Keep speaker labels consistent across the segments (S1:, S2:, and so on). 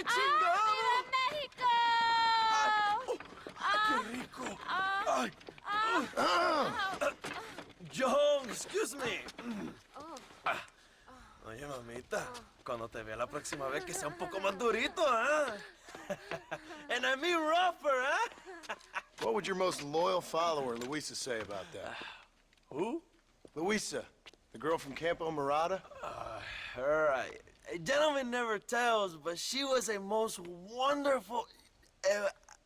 S1: chingado!
S2: ¡Viva México!
S1: ¡Qué rico! Ay. John, excuse me. Oye, mamita, cuando te vea la próxima vez que sea un poco más durito, ¿ah? And I mean rougher, ¿ah?
S3: What would your most loyal follower, Luisa, say about that?
S1: Who?
S3: Luisa, the girl from Campo Mirada?
S1: Her, a gentleman never tells, but she was a most wonderful...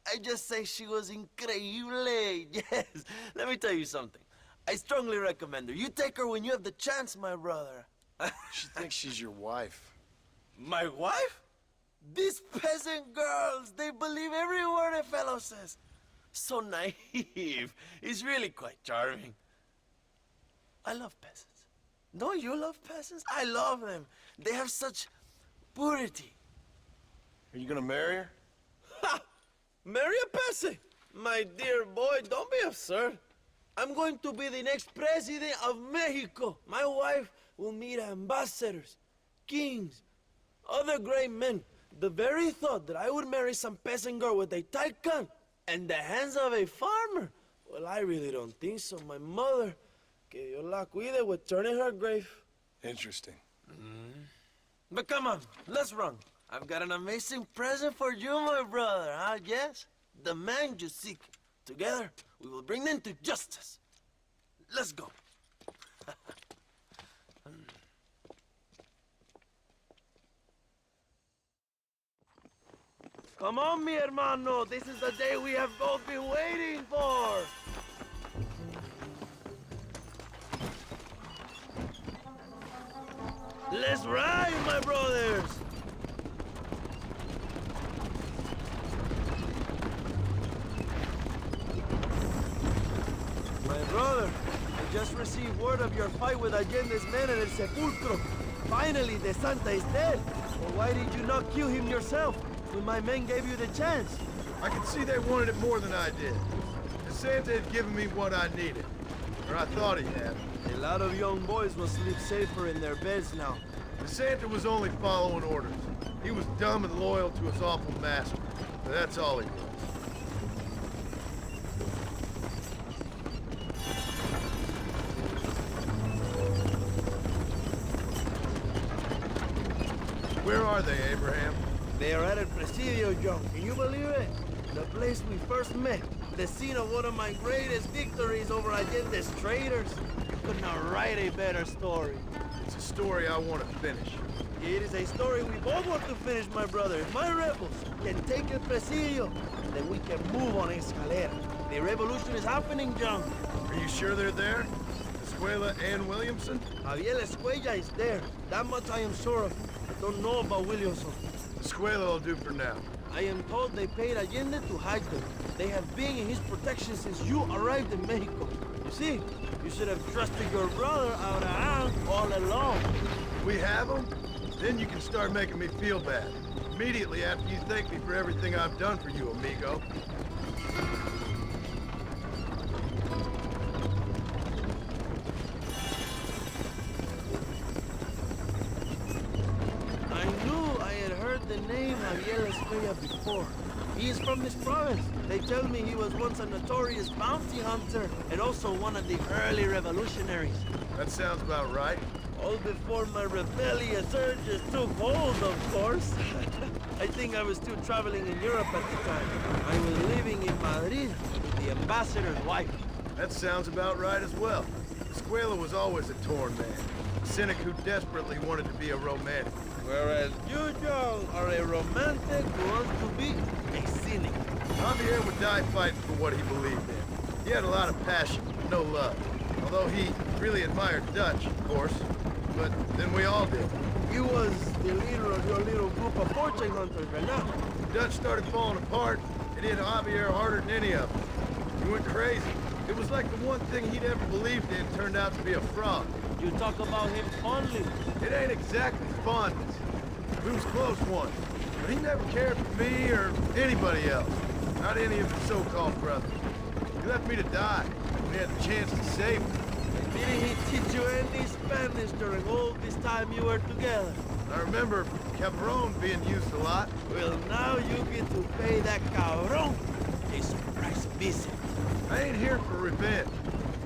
S1: I just say she was increíble. Yes. Let me tell you something. I strongly recommend her. You take her when you have the chance, my brother.
S3: She thinks she's your wife.
S1: My wife? These peasant girls, they believe every word a fellow says. So naive. It's really quite charming. I love peasants. Don't you love peasants? I love them. They have such purity.
S3: Are you gonna marry her?
S1: Ha! Marry a peasant? My dear boy, don't be absurd. I'm going to be the next president of Mexico. My wife will meet ambassadors, kings, other great men. The very thought that I would marry some peasant girl with a tight gun and the hands of a farmer, well, I really don't think so. My mother, que Dios la cuide, would turn in her grave.
S3: Interesting.
S1: But come on, let's run. I've got an amazing present for you, my brother, huh? Yes? The man you seek. Together, we will bring them to justice. Let's go. Come on, mi hermano. This is the day we have both been waiting for. Let's ride, my brothers. My brother, I just received word of your fight with Allende's men in El Sepulcro. Finally, the Santa is dead. Well, why did you not kill him yourself when my men gave you the chance?
S3: I could see they wanted it more than I did. The Santa had given me what I needed. Or I thought he had.
S1: A lot of young boys will sleep safer in their beds now.
S3: The Santa was only following orders. He was dumb and loyal to his awful master. But that's all he was. Where are they, Abraham?
S1: They are at El Presidio, John. Can you believe it? The place we first met. The scene of one of my greatest victories over Allende's traitors. You could not write a better story.
S3: It's a story I want to finish.
S1: It is a story we both want to finish, my brother. If my rebels can take El Presidio, then we can move on Escalera. The revolution is happening, John.
S3: Are you sure they're there? Escuela and Williamson?
S1: Javier Escuella is there. That much I am sure of. I don't know about Williamson.
S3: Escuela will do for now.
S1: I am told they paid Allende to hide them. They have been in his protection since you arrived in Mexico. You see, you should have trusted your brother out of all along.
S3: We have them? Then you can start making me feel bad. Immediately after you thank me for everything I've done for you, amigo.
S1: I knew I had heard the name Javier Escuella before. He is from this province. They tell me he was once a notorious bounty hunter and also one of the early revolutionaries.
S3: That sounds about right.
S1: All before my rebellious urges took hold, of course. I think I was still traveling in Europe at the time. I was living in Madrid with the ambassador's wife.
S3: That sounds about right as well. Escuela was always a torn man. A cynic who desperately wanted to be a romantic.
S1: Whereas you, John, are a romantic who wants to be a cynic.
S3: Javier would die fighting for what he believed in. He had a lot of passion, no love. Although he really admired Dutch, of course. But then we all did.
S1: He was the leader of your little group of fortune hunters, right now.
S3: Dutch started falling apart. It hit Javier harder than any of them. He went crazy. It was like the one thing he'd ever believed in turned out to be a fraud.
S1: You talk about him fondly.
S3: It ain't exactly fondness. We was close once, but he never cared for me or anybody else. Not any of his so-called brothers. He left me to die when he had the chance to save me.
S1: Didn't he teach you any Spanish during all this time you were together?
S3: I remember Cabron being used a lot.
S1: Well, now you get to pay that cabron a surprise visit.
S3: I ain't here for revenge.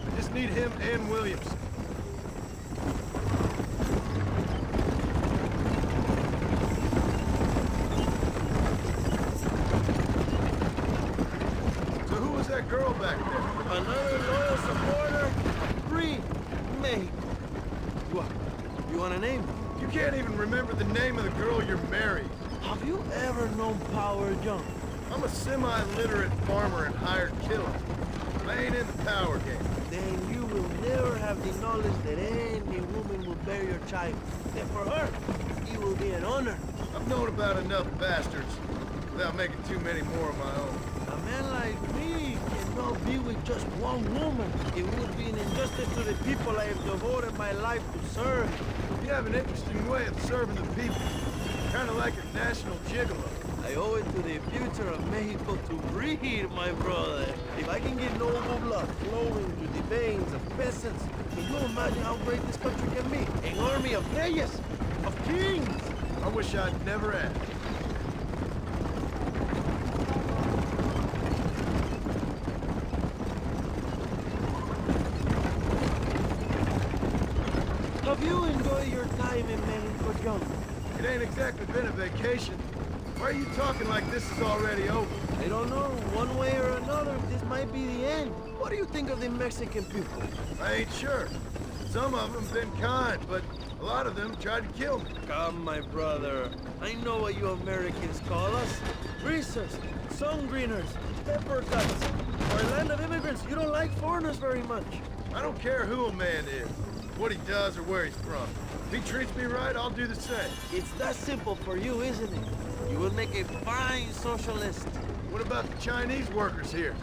S3: I just need him and Williamson. So who was that girl back there?
S1: Another loyal supporter, free Mexico. You want a name?
S3: You can't even remember the name of the girl you're married.
S1: Have you ever known Power John?
S3: I'm a semi-literate farmer and hired killer. I ain't in the power game.
S1: Then you will never have the knowledge that any woman will bear your child. And for her, it will be an honor.
S3: I've known about enough bastards without making too many more of my own.
S1: A man like me cannot be with just one woman. It would be an injustice to the people I have devoted my life to serve.
S3: You have an interesting way of serving the people. Kind of like a national gigolo.
S1: I owe it to the future of Mexico to breed, my brother. If I can get noble blood flowing through the veins of peasants, can you imagine how great this country can be? An army of reyes, of kings.
S3: I wish I'd never asked.
S1: Have you enjoyed your time in Mexico, John?
S3: It ain't exactly been a vacation. Why are you talking like this is already over?
S1: I don't know. One way or another, this might be the end. What do you think of the Mexican people?
S3: I ain't sure. Some of them been kind, but a lot of them tried to kill me.
S1: Come, my brother. I know what you Americans call us. Greasers, sun greeners, pepper cuts. For a land of immigrants, you don't like foreigners very much.
S3: I don't care who a man is, what he does or where he's from. If he treats me right, I'll do the same.
S1: It's that simple for you, isn't it? You will make a fine socialist.
S3: What about the Chinese workers here?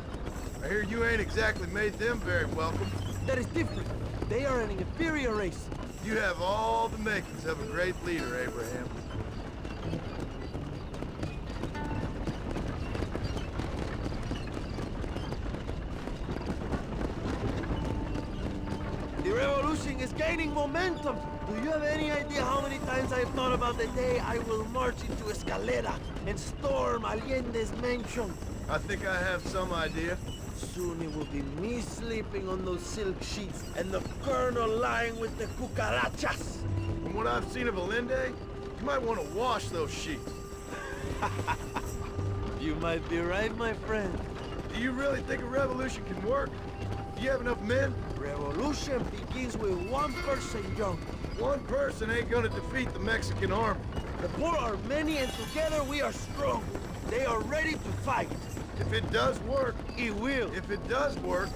S3: I hear you ain't exactly made them very welcome.
S1: That is different. They are an inferior race.
S3: You have all the makings of a great leader, Abraham.
S1: The revolution is gaining momentum. Do you have any idea how many times I've thought about the day I will march into Escalera and storm Allende's mansion?
S3: I think I have some idea.
S1: Soon it will be me sleeping on those silk sheets and the colonel lying with the cucarachas.
S3: From what I've seen of Allende, you might want to wash those sheets.
S1: You might be right, my friend.
S3: Do you really think a revolution can work? Do you have enough men?
S1: Revolution begins with one person, John.
S3: One person ain't gonna defeat the Mexican army.
S1: The poor are many and together we are strong. They are ready to fight.
S3: If it does work,
S1: It will.
S3: if it does work,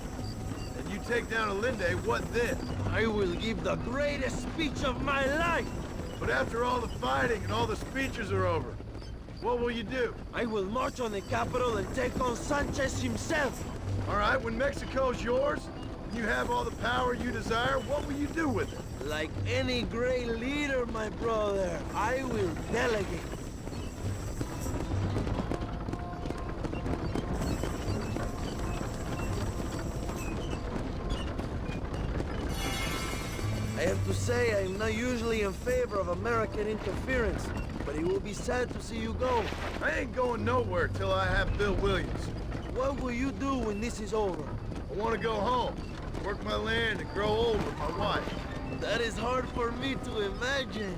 S3: and you take down Allende, what then?
S1: I will give the greatest speech of my life.
S3: But after all the fighting and all the speeches are over, what will you do?
S1: I will march on the capital and take on Sanchez himself.
S3: All right, when Mexico's yours, and you have all the power you desire, what will you do with it?
S1: Like any great leader, my brother, I will delegate. I have to say, I'm not usually in favor of American interference, but it will be sad to see you go.
S3: I ain't going nowhere till I have Bill Williams.
S1: What will you do when this is over?
S3: I want to go home, work my land, and grow old with my wife.
S1: That is hard for me to imagine.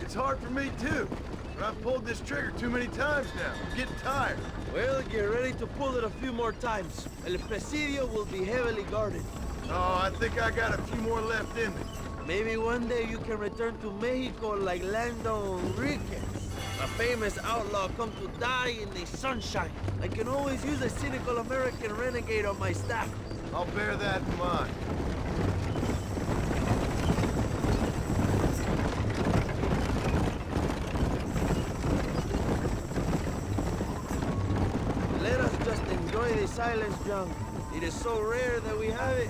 S3: It's hard for me too, but I've pulled this trigger too many times now. I'm getting tired.
S1: Well, get ready to pull it a few more times. El Presidio will be heavily guarded.
S3: Oh, I think I got a few more left in me.
S1: Maybe one day you can return to Mexico like Lando Enriquez. A famous outlaw come to die in the sunshine. I can always use a cynical American renegade on my staff.
S3: I'll bear that in mind.
S1: Let us just enjoy the silence, John. It is so rare that we have it.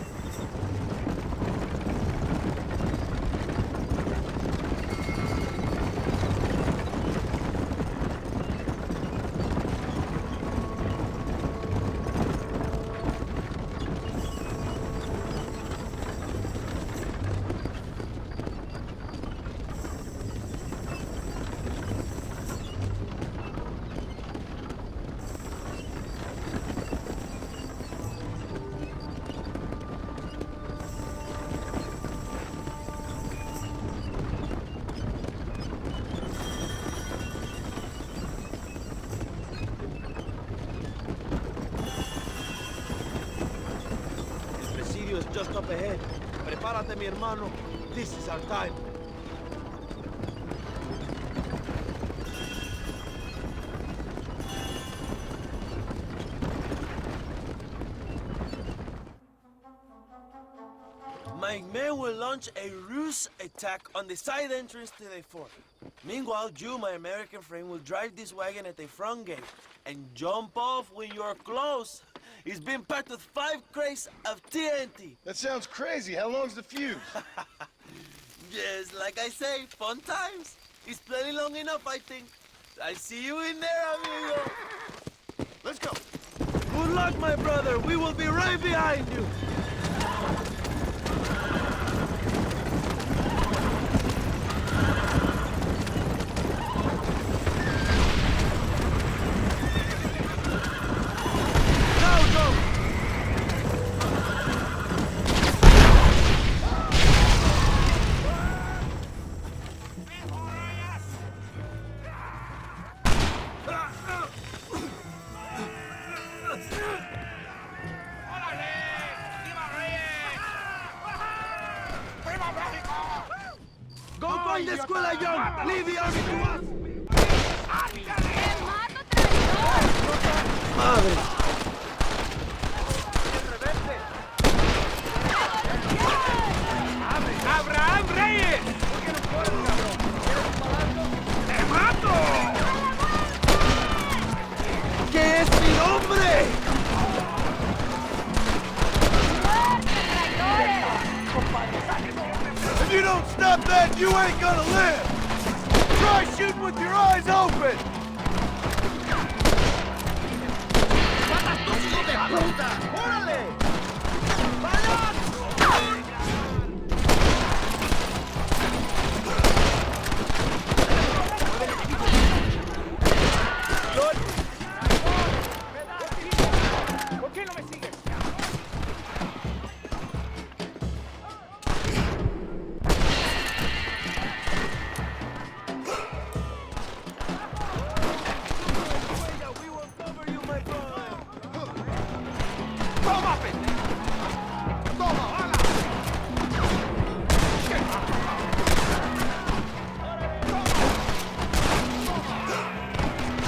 S1: is just up ahead. Prepárate, mi hermano. This is our time. My men will launch a ruse attack on the side entrance to the fort. Meanwhile, you, my American friend, will drive this wagon at the front gate and jump off when you're close. It's been packed with 5 crates of TNT.
S3: That sounds crazy. How long's the fuse?
S1: Yes, like I say, fun times. It's plenty long enough, I think. I'll see you in there, amigo.
S3: Let's go.
S1: Good luck, my brother. We will be right behind you. Go find the escuela, John! Leave the army to us! Madre!
S2: ¡Abraham Reyes! ¡Te mato!
S1: ¿Qué es mi nombre?
S3: If you don't stop that, you ain't gonna live! Try shooting with your eyes open!
S1: ¡Órale! ¡Vaya!
S2: ¿Por qué no me sigues?
S1: We will cover you, my brother!
S2: ¡Toma, pendejo! ¡Toma, bala!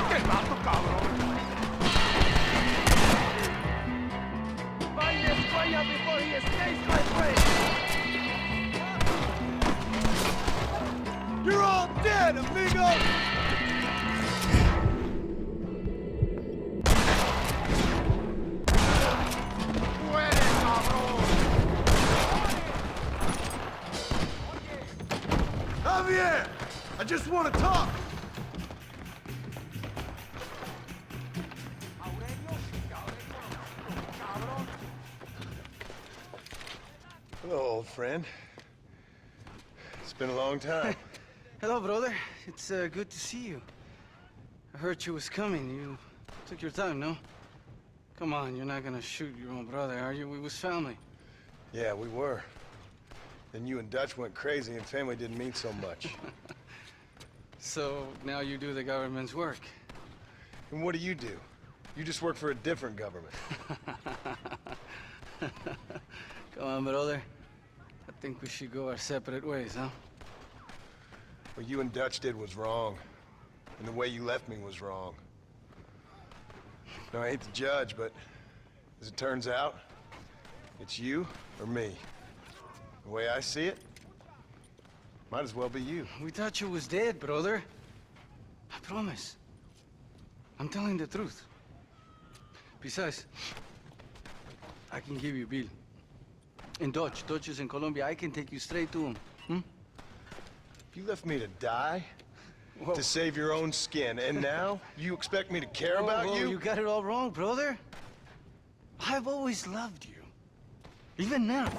S2: ¡Qué mato, cabrón!
S1: Find this Cuella before he escapes, my friend!
S3: You're all dead, amigo!
S2: ¡Muere, cabrón!
S3: Javier! I just want to talk! Hello, old friend. It's been a long time.
S4: Hello, brother. It's good to see you. I heard you was coming. You took your time, no? Come on, you're not gonna shoot your own brother, are you? We was family.
S3: Yeah, we were. Then you and Dutch went crazy and family didn't mean so much.
S4: So now you do the government's work.
S3: And what do? You just work for a different government.
S4: Come on, brother. I think we should go our separate ways, huh?
S3: What you and Dutch did was wrong. And the way you left me was wrong. Now, I hate to judge, but as it turns out, it's you or me. The way I see it, might as well be you.
S4: We thought you was dead, brother. I promise. I'm telling the truth. Besides, I can give you Bill. In Dutch. Dutch is in Colombia. I can take you straight to him. Hmm?
S3: You left me to die?
S4: Whoa.
S3: To save your own skin, and now you expect me to care about
S4: Whoa,
S3: you?
S4: You got it all wrong, brother. I've always loved you. Even now.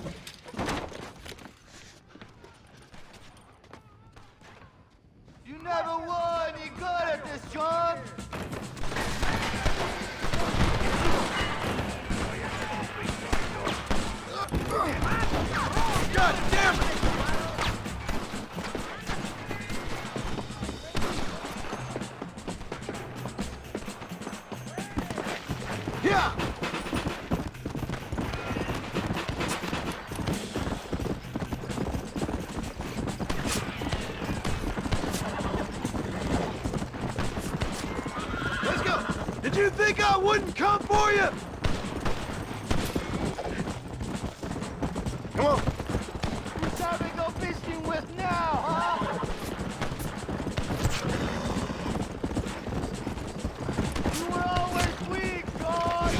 S5: You never won. You're good at this, John.
S3: God damn it! Yeah! Did you think I wouldn't come for you? Come on.
S5: Who's having go fishing with now, huh? You were always weak, John!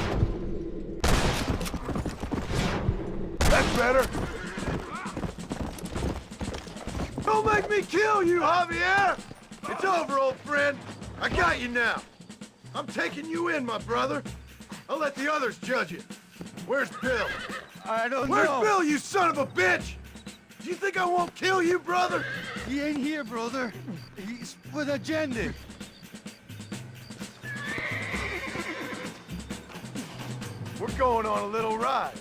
S3: That's better. Don't make me kill you, Javier! It's over, old friend. I got you now. I'm taking you in, my brother. I'll let the others judge it. Where's Bill?
S5: I don't
S3: Where's
S5: know.
S3: Bill, you son of a bitch? Do you think I won't kill you, brother?
S5: He ain't here, brother. He's with agenda.
S3: We're going on a little ride.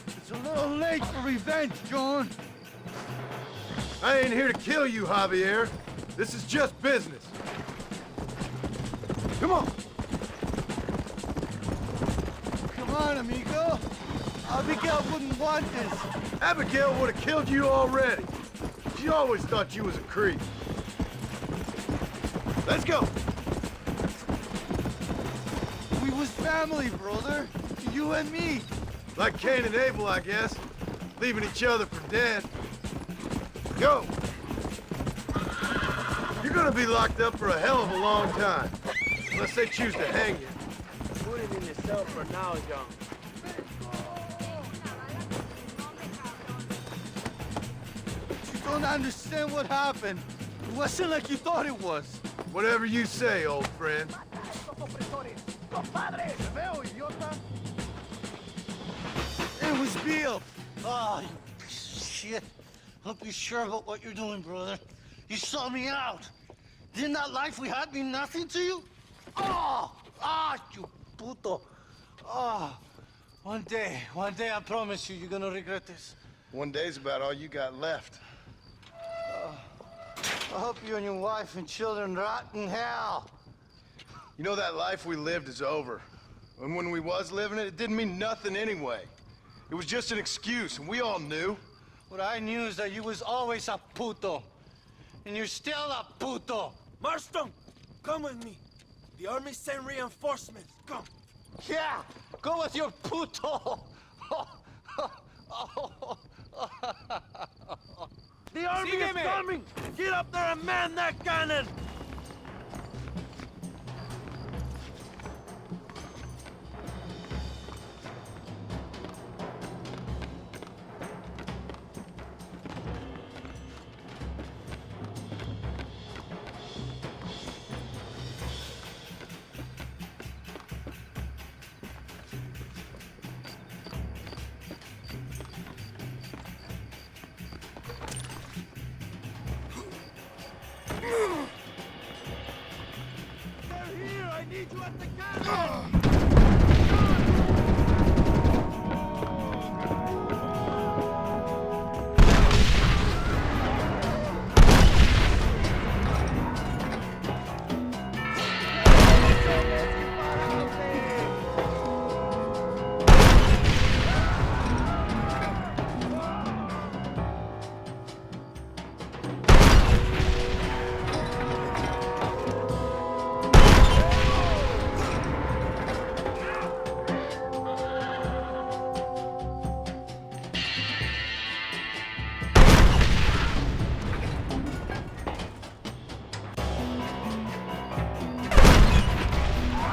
S5: It's a little late for revenge, John.
S3: I ain't here to kill you, Javier. This is just business. Come on.
S5: Come on, amigo. Abigail wouldn't want this.
S3: Abigail would have killed you already. She always thought you was a creep. Let's go.
S5: We was family, brother. You and me.
S3: Like Cain and Abel, I guess. Leaving each other for dead. Go. You're gonna be locked up for a hell of a long time. Unless they choose to hang you.
S1: Put it in the cell for now, John.
S5: You don't understand what happened. It wasn't like you thought it was.
S3: Whatever you say, old friend.
S5: It was Bill.
S6: Oh, you piece of shit. Hope you're sure about what you're doing, brother. You saw me out. Didn't that life we had mean nothing to you? Oh! Ah, you puto. Oh, one day, I promise you, you're gonna regret this.
S3: One day's about all you got left.
S6: I hope you and your wife and children rot in hell.
S3: You know that life we lived is over. And when we was living it, it didn't mean nothing anyway. It was just an excuse, and we all knew.
S6: What I knew is that you was always a puto. And you're still a puto.
S1: Marston, come with me. The army sent reinforcements. Come.
S6: Yeah, go with your puto.
S1: The army is coming! Get up there and man that cannon! They're here! I need you at the cannon!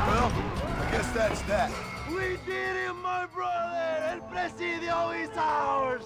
S3: Well, I guess that's that.
S1: We did it, my brother! El Presidio is ours!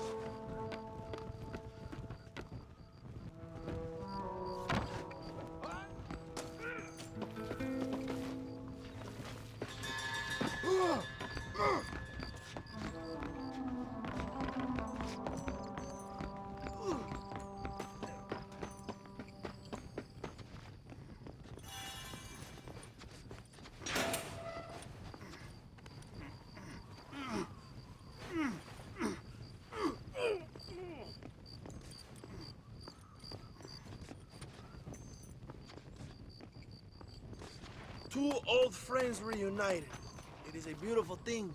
S1: Two old friends reunited. It is a beautiful thing.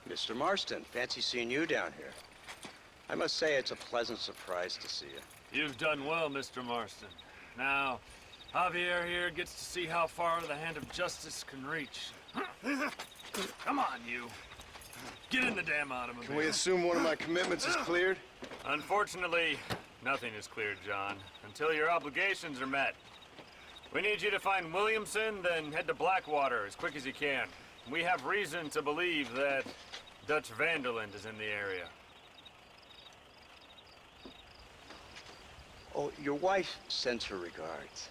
S7: Mr. Marston, fancy seeing you down here. I must say it's a pleasant surprise to see you. You've done well, Mr. Marston. Now, Javier here gets to see how far the hand of justice can reach. Come on, you. Get in the damn automobile.
S3: Can we assume one of my commitments is cleared?
S7: Unfortunately, nothing is cleared, John, until your obligations are met. We need you to find Williamson, then head to Blackwater as quick as you can. We have reason to believe that Dutch Vanderland is in the area.
S8: Oh, your wife sends her regards.